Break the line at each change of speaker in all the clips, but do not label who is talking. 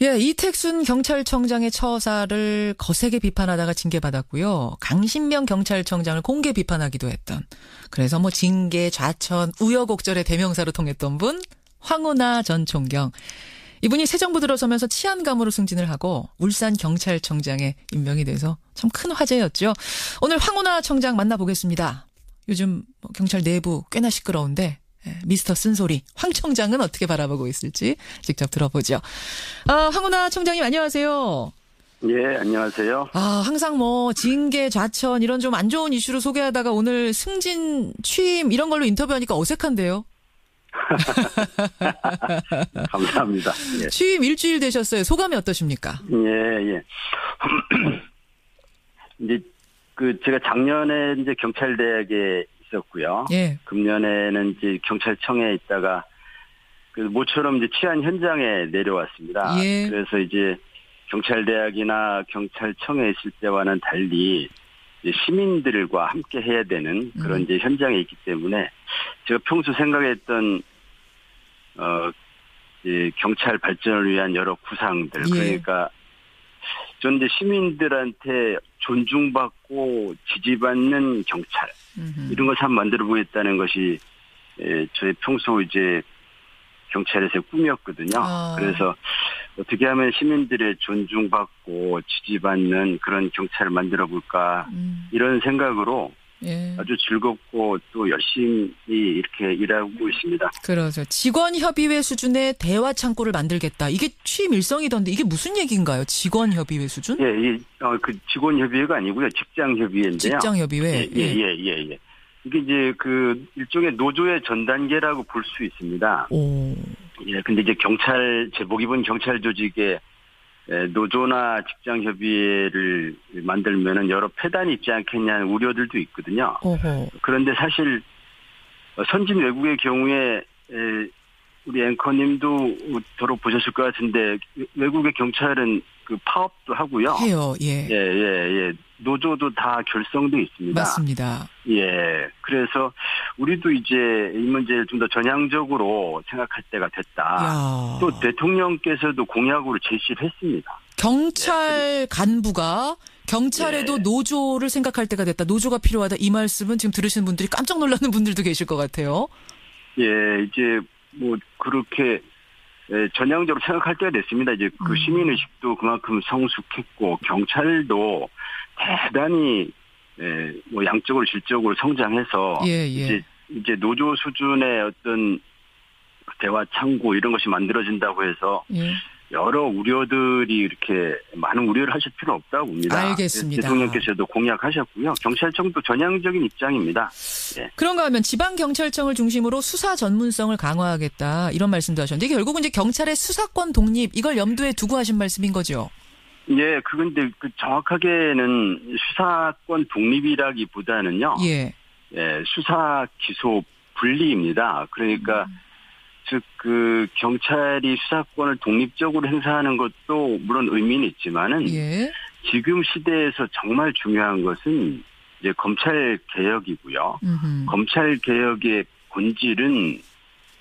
예, 이택순 경찰청장의 처사를 거세게 비판하다가 징계받았고요. 강신명 경찰청장을 공개 비판하기도 했던. 그래서 뭐 징계, 좌천, 우여곡절의 대명사로 통했던 분 황운하 전 총경. 이분이 새 정부 들어서면서 치안감으로 승진을 하고 울산 경찰청장에 임명이 돼서 참 큰 화제였죠. 오늘 황운하 청장 만나보겠습니다. 요즘 경찰 내부 꽤나 시끄러운데 미스터 쓴소리 황 청장은 어떻게 바라보고 있을지 직접 들어보죠. 황운하 청장님 안녕하세요.
예, 안녕하세요.
항상 뭐 징계, 좌천 이런 좀 안 좋은 이슈로 소개하다가 오늘 승진, 취임 이런 걸로 인터뷰하니까 어색한데요.
감사합니다. 예.
취임 일주일 되셨어요. 소감이 어떠십니까?
예. 이제 제가 작년에 이제 경찰대학에 있었고요.
예.
금년에는 이제 경찰청에 있다가 모처럼 이제 치안 현장에 내려왔습니다.
예.
그래서 이제 경찰대학이나 경찰청에 있을 때와는 달리 이제 시민들과 함께 해야 되는 그런 이제 현장에 있기 때문에 제가 평소 생각했던 이제 경찰 발전을 위한 여러 구상들
예.
그러니까 전 이제 시민들한테 존중받고 지지받는 경찰 이런 것을 한번 만들어 보겠다는 것이 저의 평소 이제 경찰에서의 꿈이었거든요. 그래서 어떻게 하면 시민들의 존중받고 지지받는 그런 경찰을 만들어 볼까 이런 생각으로
예.
아주 즐겁고 또 열심히 이렇게 일하고 있습니다.
그러죠. 직원협의회 수준의 대화 창구를 만들겠다. 이게 취임 일성이던데 이게 무슨 얘기인가요? 직원협의회 수준?
예, 그 직원협의회가 아니고요. 직장협의회인데요.
직장협의회.
예. 이게 이제 일종의 노조의 전 단계라고 볼 수 있습니다.
오.
예, 근데 이제 제복 입은 경찰 조직에 노조나 직장협의회를 만들면은 여러 폐단이 있지 않겠냐는 우려들도 있거든요.
오호.
그런데 사실 선진 외국의 경우에 우리 앵커님도 들어보셨을 것 같은데 외국의 경찰은 파업도 하고요.
해요. 예.
예. 노조도 다 결성돼 있습니다.
맞습니다.
예. 그래서 우리도 이제 이 문제를 좀 더 전향적으로 생각할 때가 됐다.
야.
또 대통령께서도 공약으로 제시를 했습니다.
경찰 간부가 경찰에도 노조를 생각할 때가 됐다. 노조가 필요하다. 이 말씀은 지금 들으시는 분들이 깜짝 놀라는 분들도 계실 것 같아요.
예, 이제 뭐 그렇게 전향적으로 생각할 때가 됐습니다. 이제 시민의식도 그만큼 성숙했고 경찰도 대단히 뭐 양적으로 질적으로 성장해서
예.
이제 노조 수준의 어떤 대화 창구 이런 것이 만들어진다고 해서
예.
여러 우려들이 이렇게 많은 우려를 하실 필요 없다고 봅니다.
알겠습니다.
대통령께서도 공약하셨고요. 경찰청도 전향적인 입장입니다. 예.
그런가 하면 지방경찰청을 중심으로 수사 전문성을 강화하겠다 이런 말씀도 하셨는데 이게 결국은 이제 경찰의 수사권 독립 이걸 염두에 두고 하신 말씀인 거죠?
예, 그건데 정확하게는 수사권 독립이라기보다는요.
예,
수사 기소 분리입니다. 그러니까 즉 경찰이 수사권을 독립적으로 행사하는 것도 물론 의미는 있지만은
예.
지금 시대에서 정말 중요한 것은 이제 검찰 개혁이고요. 검찰 개혁의 본질은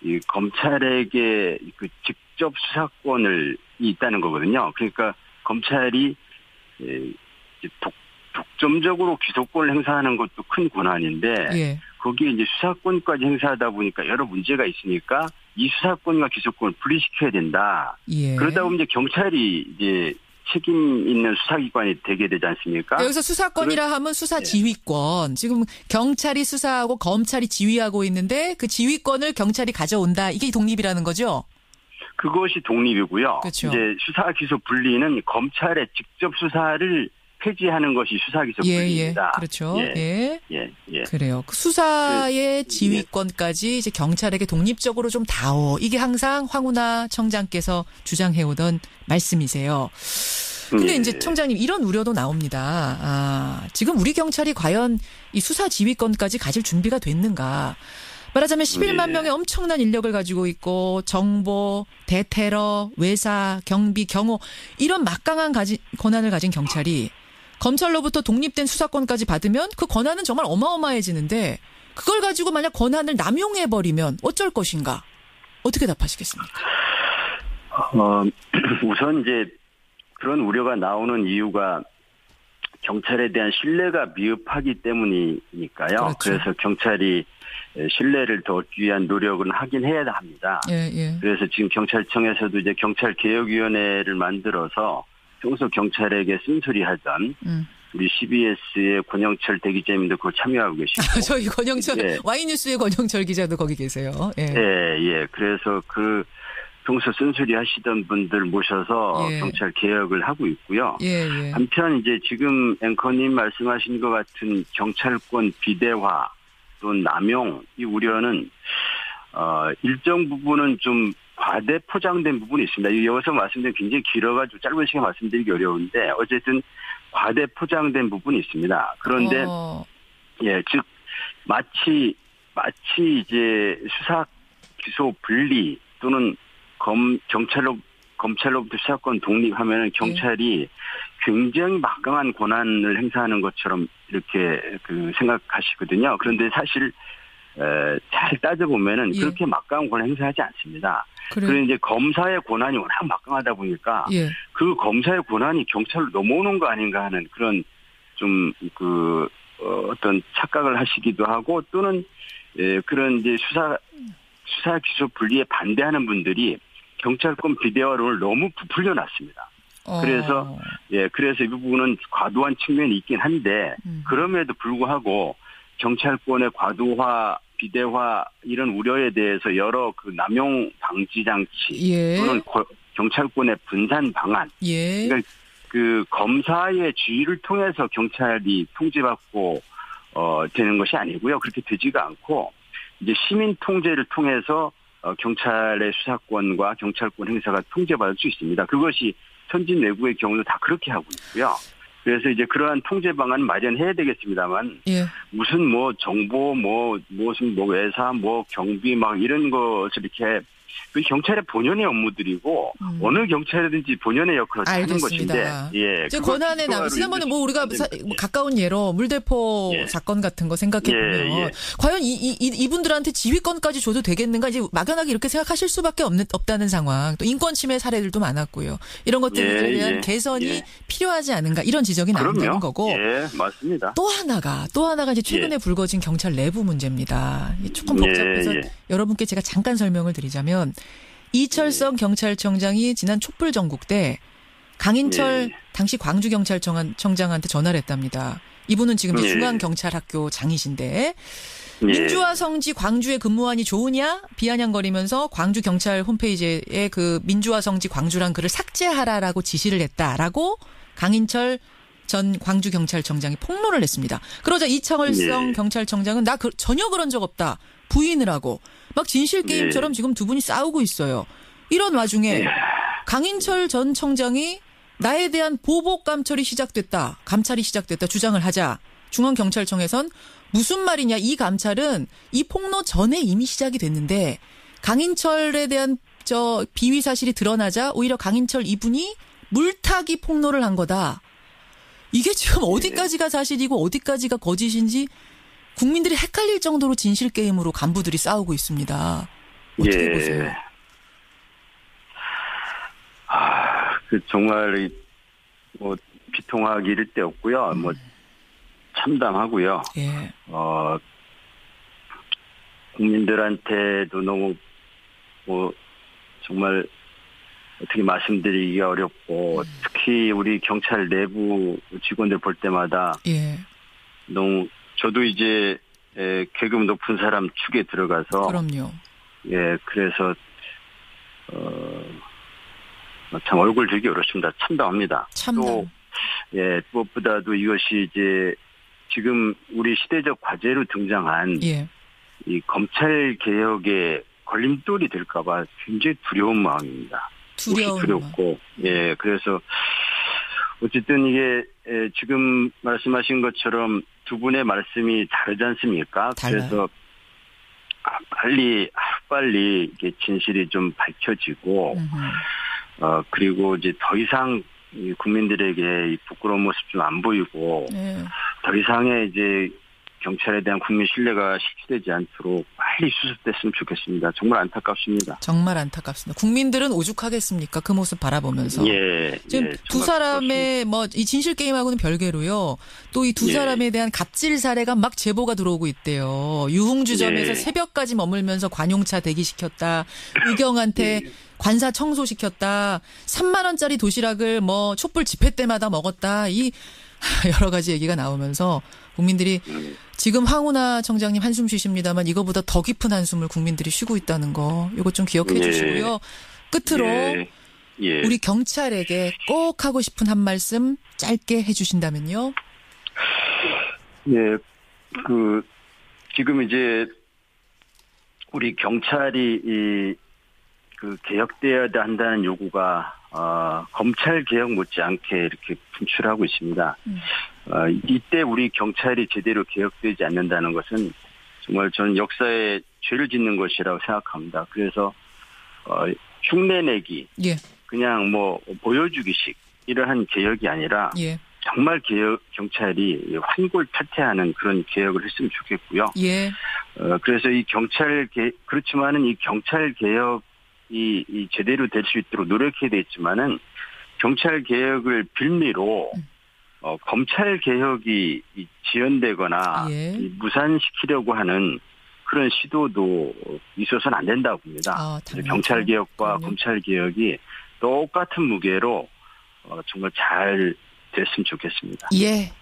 이 검찰에게 직접 수사권을 있다는 거거든요. 그러니까 검찰이 독점적으로 기소권을 행사하는 것도 큰 권한인데
예.
거기에 이제 수사권까지 행사하다 보니까 여러 문제가 있으니까 이 수사권과 기소권을 분리시켜야 된다.
예.
그러다 보면 이제 경찰이 이제 책임 있는 수사기관이 되게 되지 않습니까?
여기서 수사권이라 하면 수사 지휘권. 지금 경찰이 수사하고 검찰이 지휘하고 있는데 그 지휘권을 경찰이 가져온다. 이게 독립이라는 거죠?
그것이 독립이고요.
그렇죠.
이제 수사 기소 분리는 검찰의 직접 수사를 폐지하는 것이 수사 기소 분리입니다.
그렇죠.
예.
그래요. 그 수사의 지휘권까지 이제 경찰에게 독립적으로 좀 다오. 이게 항상 황운하 청장께서 주장해오던 말씀이세요. 근데 이제 청장님 이런 우려도 나옵니다. 지금 우리 경찰이 과연 이 수사 지휘권까지 가질 준비가 됐는가? 말하자면 11만 명의 엄청난 인력을 가지고 있고 정보, 대테러, 외사, 경비, 경호 이런 막강한 권한을 가진 경찰이 검찰로부터 독립된 수사권까지 받으면 그 권한은 정말 어마어마해지는데 그걸 가지고 만약 권한을 남용해버리면 어쩔 것인가? 어떻게 답하시겠습니까?
우선 이제 그런 우려가 나오는 이유가 경찰에 대한 신뢰가 미흡하기 때문이니까요.
그렇죠.
그래서 경찰이 신뢰를 더 얻기 위한 노력은 하긴 해야 합니다.
예, 예.
그래서 지금 경찰청에서도 이제 경찰개혁위원회를 만들어서 평소 경찰에게 쓴소리하던 우리 CBS의 권영철 대기자님도 그거 참여하고 계시고.
저희 권영철,
예.
Y뉴스의 권영철 기자도 거기 계세요. 예.
예, 예. 그래서 평소 쓴소리 하시던 분들 모셔서
예.
경찰 개혁을 하고 있고요.
예, 예.
한편 이제 지금 앵커님 말씀하신 것 같은 경찰권 비대화 또 남용 이 우려는 일정 부분은 좀 과대 포장된 부분이 있습니다. 여기서 말씀드리면 굉장히 길어가지고 짧은 시간에 말씀드리기 어려운데 어쨌든 과대 포장된 부분이 있습니다. 그런데 예, 즉 마치 이제 수사 기소 분리 또는 검찰로부터 수사권 독립하면은 경찰이 굉장히 막강한 권한을 행사하는 것처럼 이렇게 생각하시거든요. 그런데 사실 잘 따져보면은
예.
그렇게 막강한 권한 행사하지 않습니다.
그래요.
그리고 이제 검사의 권한이 워낙 막강하다 보니까
예.
그 검사의 권한이 경찰로 넘어오는 거 아닌가 하는 그런 좀 어떤 착각을 하시기도 하고 또는 그런 이제 수사 기소 분리에 반대하는 분들이 경찰권 비대화론을 너무 부풀려 놨습니다. 그래서 이 부분은 과도한 측면이 있긴 한데 그럼에도 불구하고 경찰권의 과도화, 비대화 이런 우려에 대해서 여러 남용 방지 장치
예.
또는 경찰권의 분산 방안,
예.
그러니까 검사의 지휘를 통해서 경찰이 통제받고 되는 것이 아니고요. 그렇게 되지가 않고 이제 시민 통제를 통해서 경찰의 수사권과 경찰권 행사가 통제받을 수 있습니다. 그것이 선진 외국의 경우도 다 그렇게 하고 있고요. 그래서 이제 그러한 통제 방안 마련해야 되겠습니다만
예.
무슨 정보 무슨 외사 경비 막 이런 것을 이렇게 그 경찰의 본연의 업무들이고 어느 경찰이든지 본연의 역할을 하는 것인데 예.
권한의 지난번에 우리가 가까운 예로 물대포
예. 사건
같은 거 생각해 보면
예.
과연 이분들한테 지휘권까지 줘도 되겠는가 이제 막연하게 이렇게 생각하실 수밖에 없다는 상황. 또 인권 침해 사례들도 많았고요. 이런 것들에 대한 개선이 필요하지 않은가 이런 지적이 나온다는 거고.
예, 맞습니다.
또 하나가 이제 최근에 불거진 경찰 내부 문제입니다. 조금 복잡해서 여러분께 제가 잠깐 설명을 드리자면 이철성 경찰청장이 지난 촛불 전국 때 강인철 당시 광주경찰청장한테 전화를 했답니다. 이분은 지금 중앙경찰학교 장이신데 민주화 성지 광주에 근무하니 좋으냐 비아냥거리면서 광주경찰 홈페이지에 그 민주화 성지 광주란 글을 삭제하라라고 지시를 했다라고 강인철 전 광주경찰청장이 폭로를 했습니다. 그러자 이철성 경찰청장은 나 전혀 그런 적 없다. 부인을 하고 막 진실 게임처럼 지금 두 분이 싸우고 있어요. 이런 와중에 강인철 전 청장이 나에 대한 보복 감찰이 시작됐다 주장을 하자 중앙경찰청에선 무슨 말이냐 이 감찰은 이 폭로 전에 이미 시작이 됐는데 강인철에 대한 비위 사실이 드러나자 오히려 강인철 이분이 물타기 폭로를 한 거다. 이게 지금 어디까지가 사실이고 어디까지가 거짓인지 국민들이 헷갈릴 정도로 진실 게임으로 간부들이 싸우고 있습니다. 어떻게 보세요?
정말 비통하기 이를 데 없고요. 참담하고요.
예.
국민들한테도 너무 정말 어떻게 말씀드리기가 어렵고 특히 우리 경찰 내부 직원들 볼 때마다 너무 저도 이제 계급 높은 사람 축에 들어가서
그럼요.
예, 그래서 참 얼굴 들기 어렵습니다. 참담합니다. 또 무엇보다도 이것이 이제 지금 우리 시대적 과제로 등장한 이 검찰 개혁의 걸림돌이 될까봐 굉장히 두려운 마음입니다. 두렵고 그래서 어쨌든 이게 지금 말씀하신 것처럼 두 분의 말씀이 다르지 않습니까? 그래서 빨리 이게 진실이 좀 밝혀지고 그리고 이제 더 이상 국민들에게 이 부끄러운 모습 좀 안 보이고 더 이상의 이제 경찰에 대한 국민 신뢰가 실추되지 않도록 빨리 수습됐으면 좋겠습니다. 정말 안타깝습니다.
정말 안타깝습니다. 국민들은 오죽하겠습니까? 그 모습 바라보면서. 지금 두 사람의 이 진실 게임하고는 별개로요. 또 이 두 사람에 대한 갑질 사례가 막 제보가 들어오고 있대요. 유흥주점에서 새벽까지 머물면서 관용차 대기시켰다. 의경한테 관사 청소시켰다. 3만 원짜리 도시락을 촛불 집회 때마다 먹었다. 이 여러 가지 얘기가 나오면서 국민들이 지금 황운하 청장님 한숨 쉬십니다만 이거보다 더 깊은 한숨을 국민들이 쉬고 있다는 거 이거 좀 기억해 주시고요. 끝으로 우리 경찰에게 꼭 하고 싶은 한 말씀 짧게 해 주신다면요.
지금 이제 우리 경찰이 개혁되어야 한다는 요구가 검찰 개혁 못지않게 이렇게 분출하고 있습니다. 이때 우리 경찰이 제대로 개혁되지 않는다는 것은 정말 저는 역사에 죄를 짓는 것이라고 생각합니다. 그래서 흉내내기, 그냥 보여주기식 이러한 개혁이 아니라 정말 경찰이 환골탈태하는 그런 개혁을 했으면 좋겠고요. 그래서 이 그렇지만은 이 경찰 개혁 이 제대로 될 수 있도록 노력해야 되겠지만은 경찰 개혁을 빌미로 검찰 개혁이 지연되거나 무산시키려고 하는 그런 시도도 있어서는 안 된다고 봅니다. 경찰 개혁과 검찰 개혁이 똑같은 무게로 정말 잘 됐으면 좋겠습니다.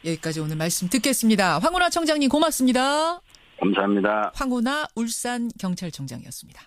여기까지 오늘 말씀 듣겠습니다. 황운하 청장님 고맙습니다.
감사합니다.
황운하 울산경찰청장이었습니다.